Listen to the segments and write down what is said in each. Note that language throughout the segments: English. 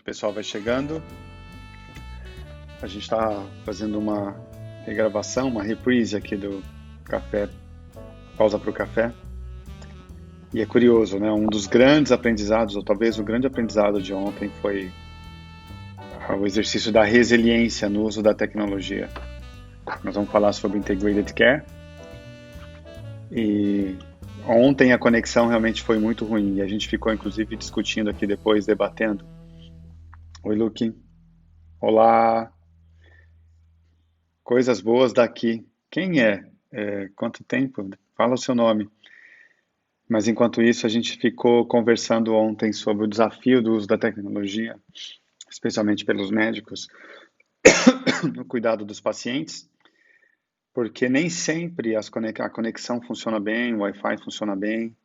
pessoal vai chegando. A gente está fazendo uma regravação, uma reprise aqui do café, pausa para o café. E é curioso, né? Um dos grandes aprendizados, ou talvez o grande aprendizado de ontem foi o exercício da resiliência no uso da tecnologia. Nós vamos falar sobre Integrated Care. E ontem a conexão realmente foi muito ruim. E a gente ficou, inclusive, discutindo aqui depois, debatendo. Oi, Luque. Olá. Coisas boas daqui. Quem é? Quanto tempo? Fala o seu nome. Mas enquanto isso, a gente ficou conversando ontem sobre o desafio do uso da tecnologia, especialmente pelos médicos, no cuidado dos pacientes, porque nem sempre a conexão funciona bem, o Wi-Fi funciona bem,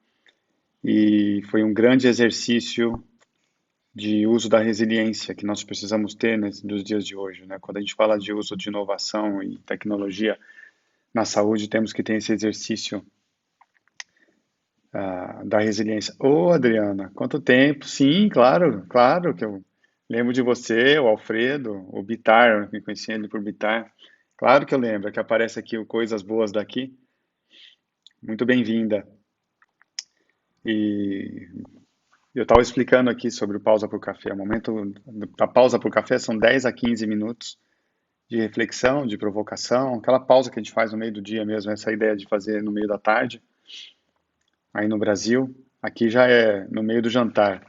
e foi um grande exercício de uso da resiliência que nós precisamos ter nos dias de hoje, né? Quando a gente fala de uso de inovação e tecnologia na saúde, temos que ter esse exercício da resiliência. Ô, Adriana, quanto tempo? Sim, claro, claro que eu lembro de você, o Alfredo, o Bitar, eu me conheci ele por Bitar. Claro que eu lembro, que aparece aqui o Coisas Boas daqui. Muito bem-vinda. E eu estava explicando aqui sobre o pausa para o café. O momento da pausa para o café são 10 a 15 minutos de reflexão, de provocação, aquela pausa que a gente faz no meio do dia mesmo, essa ideia de fazer no meio da tarde. Aí no Brasil, aqui já é no meio do jantar.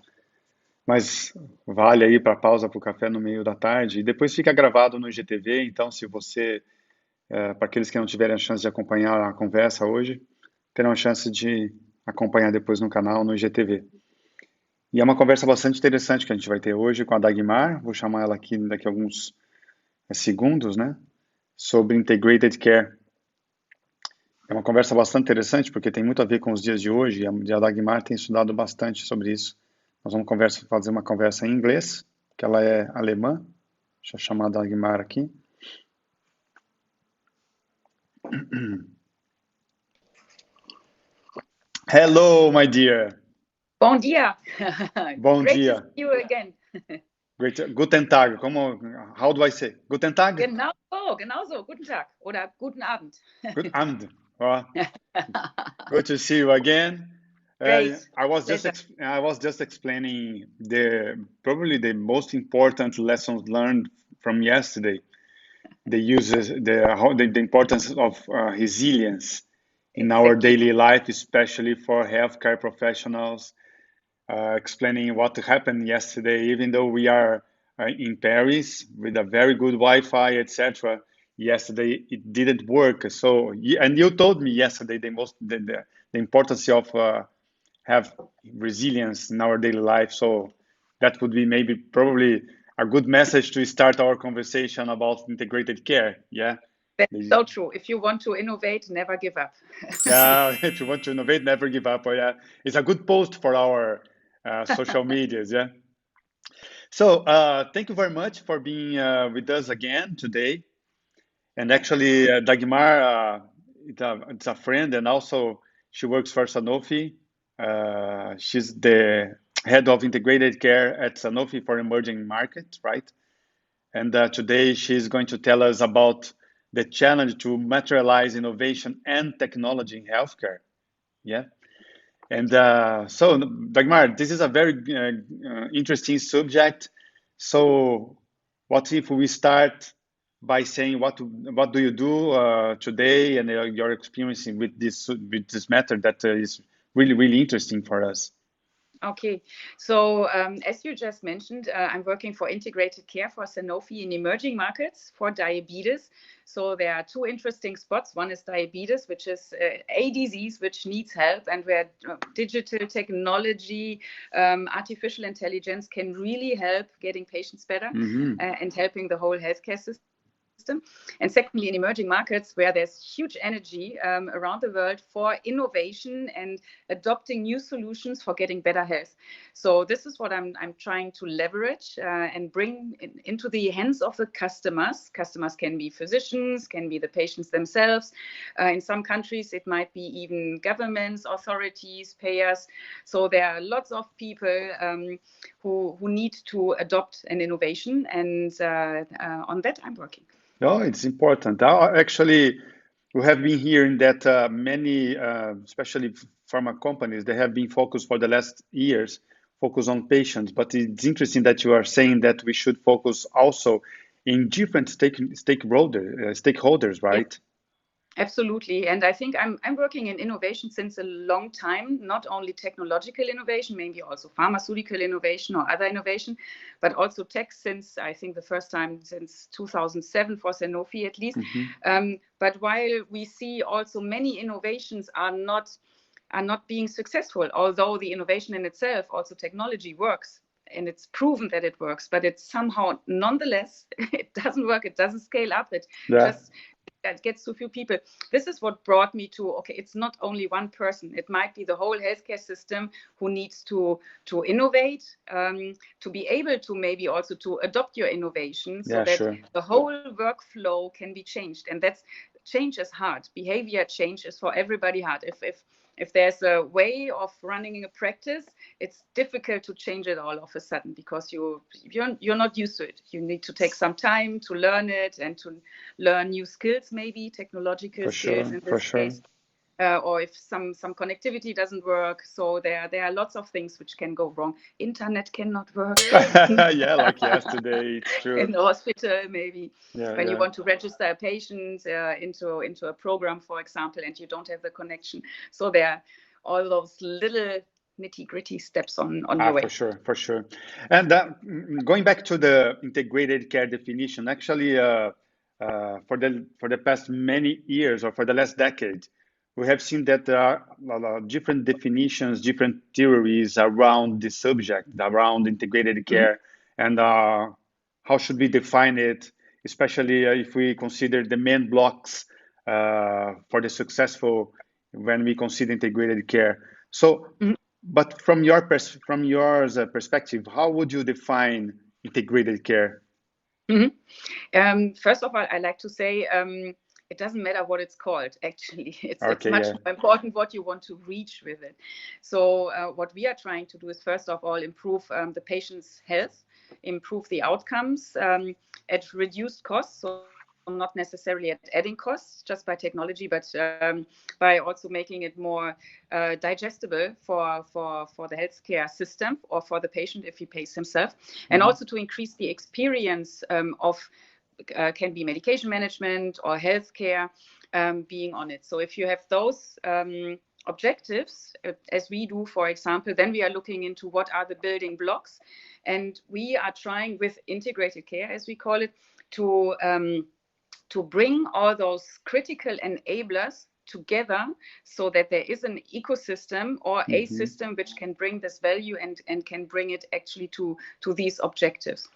Mas vale aí para pausa para o café no meio da tarde. E depois fica gravado no IGTV, então se você, para aqueles que não tiverem a chance de acompanhar a conversa hoje, terão a chance de acompanhar depois no canal, no IGTV. E é uma conversa bastante interessante que a gente vai ter hoje com a Dagmar, vou chamar ela aqui daqui a alguns segundos, né? Sobre Integrated Care. É uma conversa bastante interessante porque tem muito a ver com os dias de hoje e a Dagmar tem estudado bastante sobre isso. Nós vamos fazer uma conversa em inglês, que ela é alemã. Deixa eu chamar a Dagmar aqui. Hello, my dear. Bom dia. Bom Great dia. to see you again. Great. Guten Tag. How do I say? Guten Tag? Genau so. Guten Tag oder guten Abend. Good Abend. Oh, good to see you again. Great. I was just explaining probably the most important lessons learned from yesterday. The importance of resilience in our daily life, especially for healthcare professionals. Explaining what happened yesterday, even though we are in Paris with a very good Wi-Fi, etc. Yesterday it didn't work. So, and you told me yesterday the importance of have resilience in our daily life. So that would be probably a good message to start our conversation about integrated care. Yeah. That's so true. If you want to innovate, never give up. Yeah, if you want to innovate, never give up. Yeah, it's a good post for our social medias. Yeah. So thank you very much for being with us again today. And actually, Dagmar, it's a friend, and also she works for Sanofi. She's the head of integrated care at Sanofi for emerging markets, right? And today she's going to tell us about the challenge to materialize innovation and technology in healthcare. Yeah. And so, Dagmar, this is a very interesting subject. So, what if we start by saying what do you do today and your experience with this matter that is really interesting for us? Okay, so as you just mentioned, I'm working for integrated care for Sanofi in emerging markets for diabetes. So there are two interesting spots. One is diabetes, which is a disease which needs help, and where digital technology, artificial intelligence can really help getting patients better and helping the whole healthcare system. And secondly, in emerging markets where there's huge energy around the world for innovation and adopting new solutions for getting better health. So this is what I'm trying to leverage and bring into the hands of the customers. Customers can be physicians, can be the patients themselves. In some countries, it might be even governments, authorities, payers. So there are lots of people who need to adopt an innovation, and on that I'm working. No, it's important. Actually, we have been hearing that many, especially pharma companies, they have been focused for the last years, focus on patients. But it's interesting that you are saying that we should focus also in different stakeholders, right? Absolutely. And I think I'm working in innovation since a long time, not only technological innovation, maybe also pharmaceutical innovation or other innovation, but also tech since I think the first time since 2007 for Sanofi at least. But while we see also many innovations are not being successful, although the innovation in itself, also technology works, and it's proven that it works, but it's somehow nonetheless, it doesn't work, it doesn't scale up, it just that gets to few people. This is what brought me to, okay, it's not only one person. It might be the whole healthcare system who needs to innovate, to be able to maybe also to adopt your innovation so that the whole workflow can be changed. And that's change is hard. Behavior change is for everybody hard. If there's a way of running a practice, it's difficult to change it all of a sudden because you're not used to it. You need to take some time to learn it and to learn new skills, maybe technological skills in this case. Or if some connectivity doesn't work. So there are lots of things which can go wrong. Internet cannot work. Yeah, like yesterday, it's true. In the hospital, maybe when you want to register a patient into a program, for example, and you don't have the connection. So there are all those little nitty-gritty steps on your way. For sure. And going back to the integrated care definition, actually, for the past many years or for the last decade, we have seen that there are different definitions, different theories around the subject, around integrated care, and how should we define it, especially if we consider the main blocks for the successful when we consider integrated care. So, but from your perspective, how would you define integrated care? First of all, I like to say it doesn't matter what it's called, actually. It's much more important what you want to reach with it. So what we are trying to do is, first of all, improve the patient's health, improve the outcomes at reduced costs. So not necessarily at adding costs just by technology, but by also making it more digestible for the healthcare system or for the patient if he pays himself. And also to increase the experience of can be medication management or healthcare being on it. So if you have those objectives, as we do, for example, then we are looking into what are the building blocks. And we are trying with integrated care, as we call it, to bring all those critical enablers together so that there is an ecosystem or a system which can bring this value and can bring it actually to these objectives.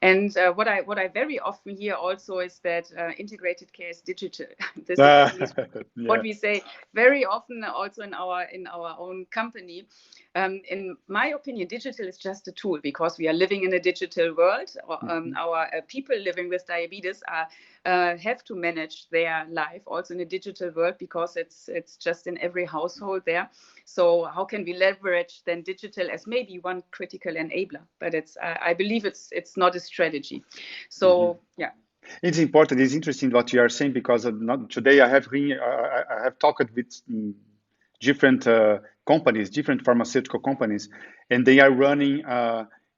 And what I very often hear also is that integrated care is digital. This is what we say very often also in our own company. In my opinion, digital is just a tool because we are living in a digital world. Our people living with diabetes have to manage their life also in a digital world because it's just in every household there. So how can we leverage then digital as maybe one critical enabler? But I believe it's not a strategy. So it's important. It's interesting what you are saying because today I have talked with different companies, different pharmaceutical companies, and they are running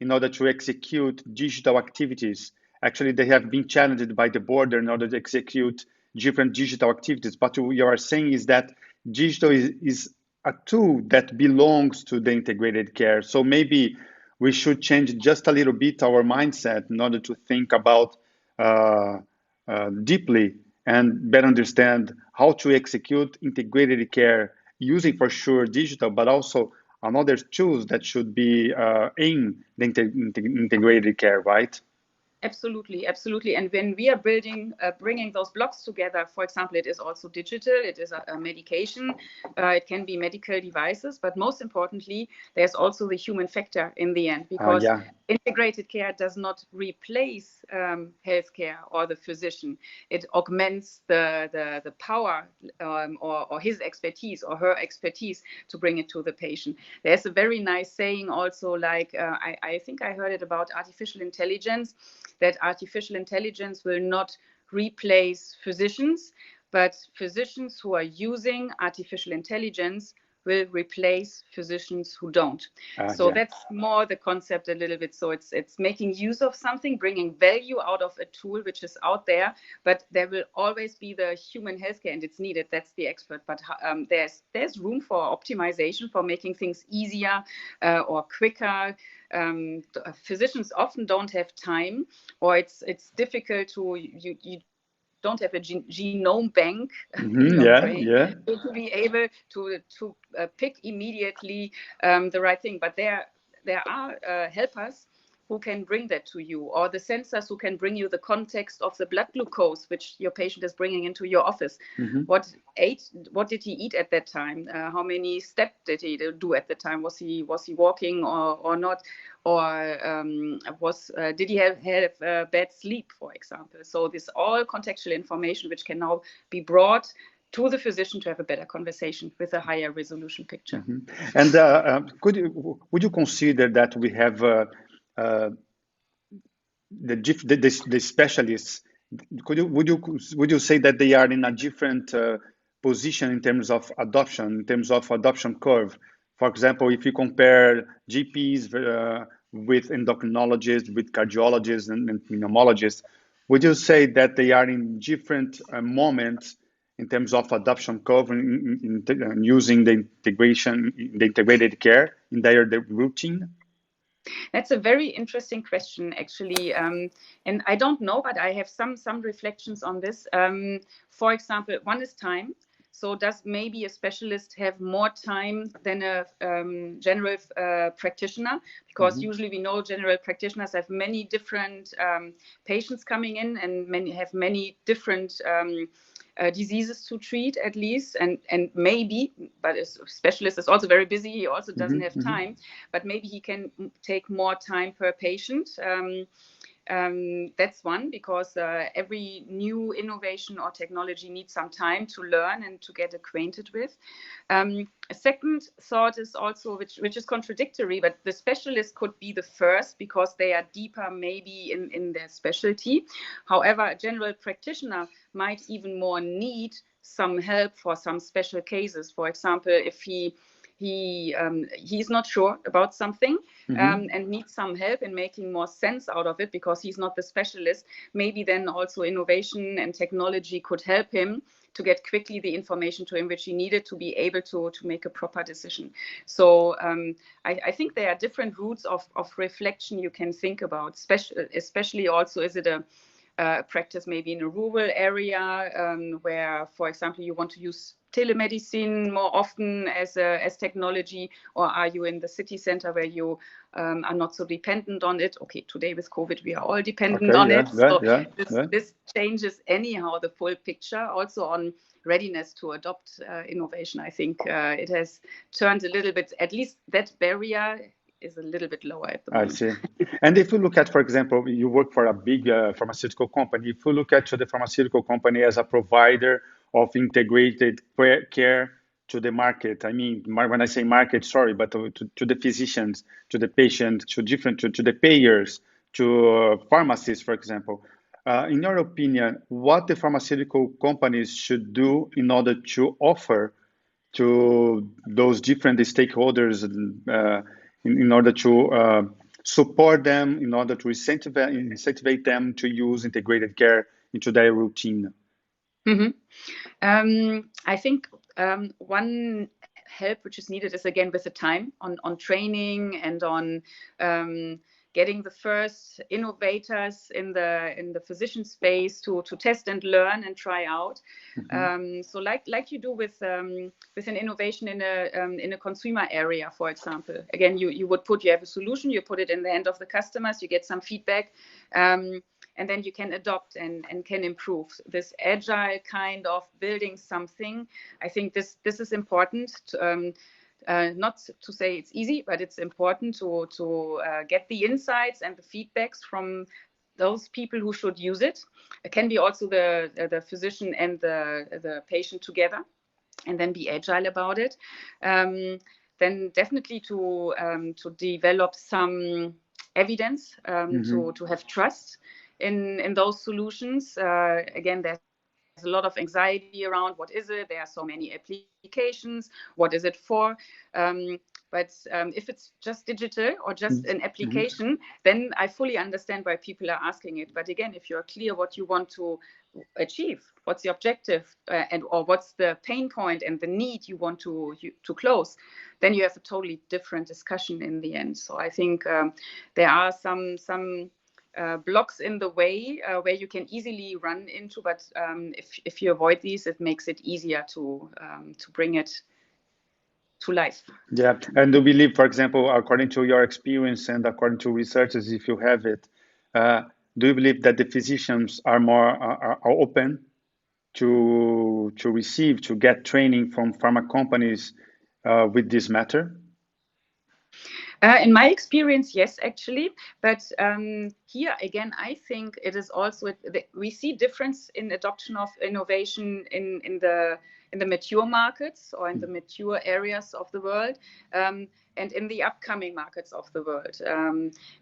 in order to execute digital activities. Actually, they have been challenged by the board in order to execute different digital activities. But what you are saying is that digital is a tool that belongs to the integrated care. So maybe we should change just a little bit our mindset in order to think about deeply and better understand how to execute integrated care using for sure digital, but also another tools that should be in the integrated care, right? Absolutely, absolutely. And when we are bringing those blocks together, for example, it is also digital, it is a medication, it can be medical devices, but most importantly, there's also the human factor in the end, because Yeah. integrated care does not replace healthcare or the physician. It augments the power or his expertise or her expertise to bring it to the patient. There's a very nice saying also, like I think I heard it about artificial intelligence, that artificial intelligence will not replace physicians, but physicians who are using artificial intelligence will replace physicians who don't. So Yeah. that's more the concept a little bit. So it's making use of something, bringing value out of a tool which is out there, but there will always be the human healthcare, and it's needed. That's the expert. But there's room for optimization, for making things easier or quicker. Physicians often don't have time, or it's difficult to you don't have a genome bank in your Yeah, brain yeah. to be able to pick immediately the right thing. But there are helpers who can bring that to you, or the sensors who can bring you the context of the blood glucose which your patient is bringing into your office. What did he eat at that time? How many steps did he do at the time? Was he walking or not? Or did he have bad sleep, for example? So this all contextual information which can now be brought to the physician to have a better conversation with a higher resolution picture. And would you consider that we have the specialists? Would you say that they are in a different position in terms of adoption curve? For example, if you compare GPs with endocrinologists, with cardiologists and pneumologists, would you say that they are in different moments in terms of adoption curve in using the integrated care in their routine? That's a very interesting question, actually, and I don't know, but I have some reflections on this. For example, one is time. So does maybe a specialist have more time than a general practitioner? Because usually we know general practitioners have many different patients coming in, and have many different diseases to treat, at least, and maybe, but a specialist is also very busy, he also doesn't have time, but maybe he can take more time per patient. That's one, because every new innovation or technology needs some time to learn and to get acquainted with. A second thought is also, which is contradictory, but the specialist could be the first because they are deeper maybe in their specialty. However, a general practitioner might even more need some help for some special cases. For example, if he's not sure about something and needs some help in making more sense out of it because he's not the specialist, maybe then also innovation and technology could help him to get quickly the information to him which he needed to be able to make a proper decision. So I think there are different routes of reflection you can think about, especially also, is it a practice maybe in a rural area where, for example, you want to use telemedicine more often as technology, or are you in the city center where you are not so dependent on it? Okay, today with COVID we are all dependent on it. This changes anyhow the full picture, also on readiness to adopt innovation. I think it has turned a little bit, at least that barrier is a little bit lower at the moment. I see. And if you look at, for example, you work for a big pharmaceutical company, if you look at the pharmaceutical company as a provider of integrated care to the market, I mean, when I say market, sorry, but to the physicians, to the patient, to the payers, to pharmacists, for example, in your opinion, what the pharmaceutical companies should do in order to offer to those different stakeholders in order to support them, in order to incentivize them to use integrated care into their routine? I think one help which is needed is, again, with the time on training and on getting the first innovators in the physician space to test and learn and try out. So like you do with an innovation in a consumer area, for example. Again, you have a solution, you put it in the hand of the customers, you get some feedback. and then you can adopt and can improve. This agile kind of building something, I think this is important. Not to say it's easy, but it's important to get the insights and the feedbacks from those people who should use it. It can be also the physician and the patient together, and then be agile about it. Then definitely to develop some evidence, to have trust in those solutions. Again, there's a lot of anxiety around what is it? There are so many applications. What is it for? But if it's just digital or just an application, then I fully understand why people are asking it. But again, if you're clear what you want to achieve, what's the objective, or what's the pain point and the need you want to close, then you have a totally different discussion in the end. So I think there are some blocks in the way where you can easily run into, but if you avoid these, it makes it easier to bring it to life. Yeah, and do you believe, for example, according to your experience and according to researchers, if you have it, do you believe that the physicians are more are open to get training from pharma companies with this matter? In my experience, yes, actually. But here again, I think it is also we see difference in adoption of innovation in the mature markets or in the mature areas of the world, and in the upcoming markets of the world.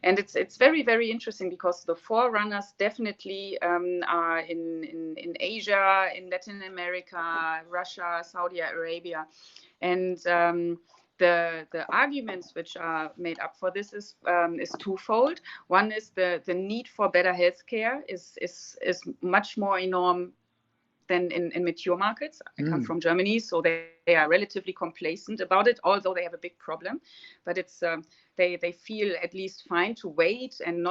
And it's very, very interesting because the forerunners definitely are in Asia, in Latin America, Russia, Saudi Arabia, and the arguments which are made up for this is twofold. One is the need for better healthcare is much more enormous than in mature markets. I come from Germany, so they are relatively complacent about it, although they have a big problem. But it's they feel at least fine to wait and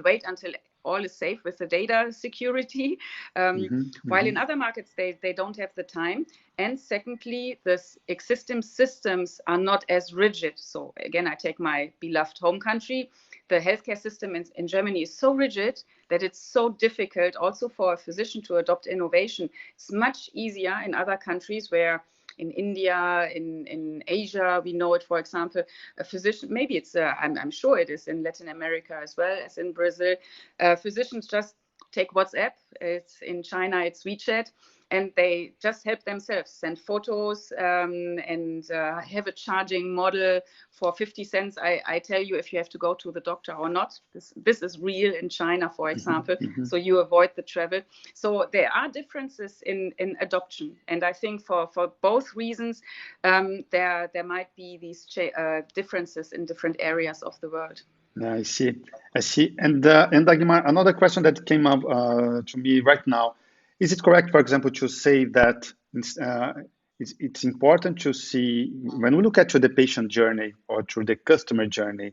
wait until all is safe with the data security. While in other markets they don't have the time. And secondly, the existing systems are not as rigid. So again, I take my beloved home country. The healthcare system in Germany is so rigid that it's so difficult also for a physician to adopt innovation. It's much easier in other countries where in India, in Asia, we know it, for example, a physician, maybe it's, I'm sure it is in Latin America as well as in Brazil, physicians just take WhatsApp, it's in China, it's WeChat, and they just help themselves, send photos and have a charging model for 50 cents. I tell you if you have to go to the doctor or not. This is real in China, for example, so you avoid the travel. So there are differences in adoption. And I think for both reasons, there might be these differences in different areas of the world. Yeah, I see. And Dagmar, another question that came up to me right now. Is it correct, for example, to say that it's important to see, when we look at through the patient journey or through the customer journey,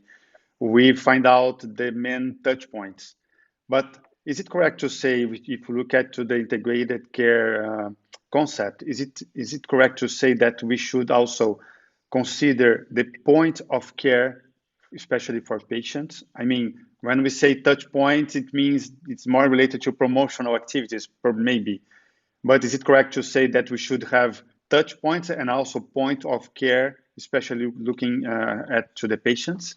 we find out the main touch points. But is it correct to say, if we look at to the integrated care concept, is it correct to say that we should also consider the point of care, especially for patients? I mean, when we say touch points, it means it's more related to promotional activities, maybe. But is it correct to say that we should have touch points and also point of care, especially looking to the patients?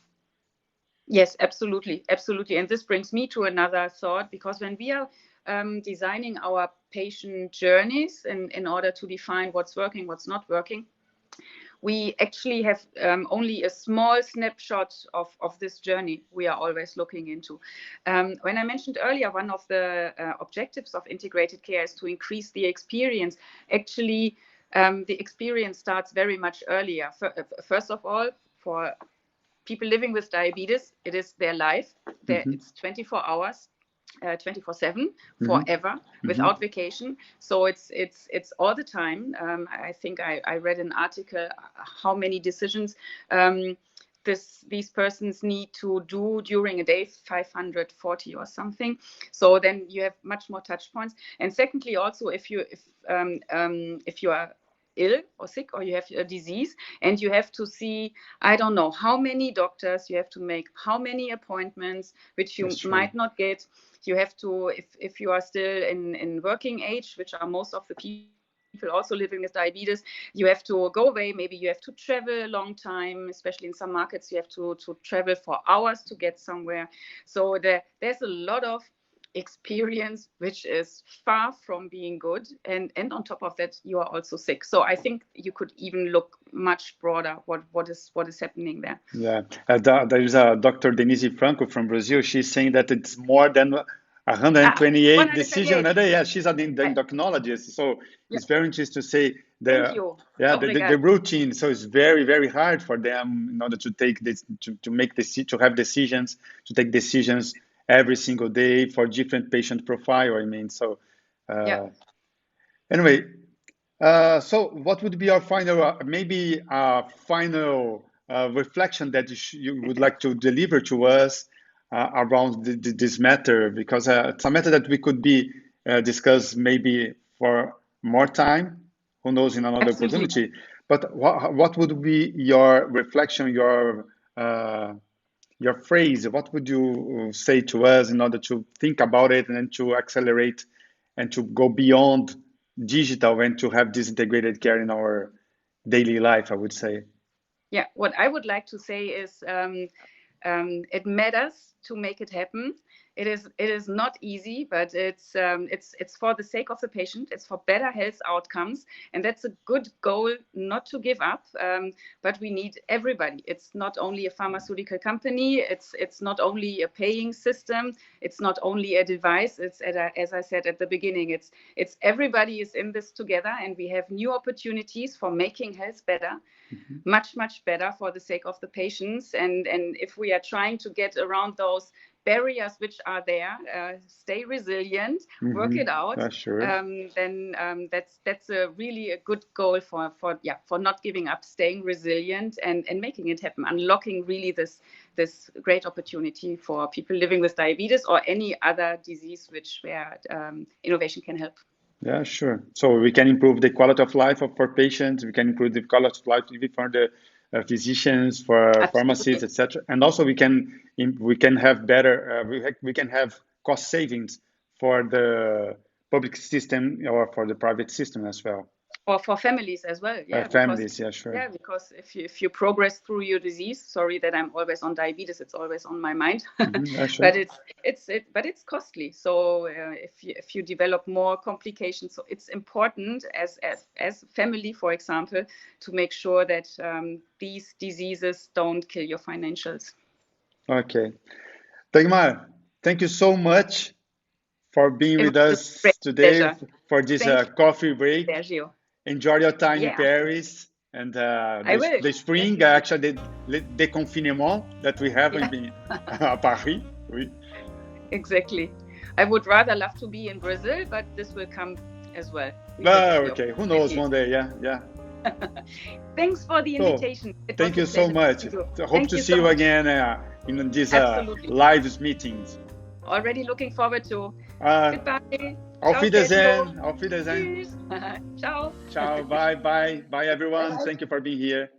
Yes, absolutely. Absolutely. And this brings me to another thought, because when we are designing our patient journeys in order to define what's working, what's not working, we actually have only a small snapshot of this journey we are always looking into. When I mentioned earlier, one of the objectives of integrated care is to increase the experience. Actually, the experience starts very much earlier. First of all, for people living with diabetes, it is their life. It's 24 hours. 24/7 forever without vacation, so it's all the time. I think I read an article how many decisions these persons need to do during a day, 540 or something. So then you have much more touch points. And secondly, also if you are ill or sick, or you have a disease, and you have to see, I don't know how many doctors, you have to make how many appointments, which you might not get. You have to, if you are still in working age, which are most of the people also living with diabetes, you have to go away. Maybe you have to travel a long time, especially in some markets, you have to travel for hours to get somewhere. So there's a lot of experience which is far from being good, and on top of that you are also sick. So I think you could even look much broader what is happening there. Yeah, there is a Dr. Denise Franco from Brazil. She's saying that it's more than 128 decisions a day. Yeah, she's an endocrinologist, so it's very interesting to say the routine. So it's very, very hard for them in order to take this to make to have decisions, to take decisions every single day for different patient profile. I mean, so anyway, so what would be our final, maybe final reflection that you would like to deliver to us around this matter? Because it's a matter that we could be discuss maybe for more time, who knows, in another opportunity. But what would be your reflection, your phrase? What would you say to us in order to think about it and to accelerate and to go beyond digital and to have this integrated care in our daily life, I would say? Yeah, what I would like to say is it matters to make it happen. It is not easy, but it's for the sake of the patient. It's for better health outcomes, and that's a good goal not to give up. But we need everybody. It's not only a pharmaceutical company. It's not only a paying system. It's not only a device. It's as I said at the beginning. It's everybody is in this together, and we have new opportunities for making health better. Much better for the sake of the patients, and if we are trying to get around those barriers which are there, stay resilient, work it out, then that's a really a good goal for not giving up, staying resilient and making it happen, unlocking really this great opportunity for people living with diabetes or any other disease where innovation can help. Yeah, sure. So we can improve the quality of life for patients. We can improve the quality of life even for the physicians, for pharmacists, etc. And also we can have better we can have cost savings for the public system or for the private system as well. Or for families as well. Yeah, families, yeah, sure. Yeah, because if you progress through your disease, sorry that I'm always on diabetes, it's always on my mind. Yeah, sure. But it's costly. So if you develop more complications, so it's important as family, for example, to make sure that these diseases don't kill your financials. Okay, Dagmar, thank you so much for being with us today for this coffee break. Sergio. Enjoy your time in Paris and the spring, actually the confinement that we have in Paris. Oui. Exactly. I would rather love to be in Brazil, but this will come as well. Okay, who knows, one day, yeah. Thanks for the invitation. Thank you so much. Hope to see you again in these live meetings. Already looking forward to. Goodbye. Auf Wiedersehen. Auf Wiedersehen. Ciao. Ciao. Bye everyone. Thank you for being here.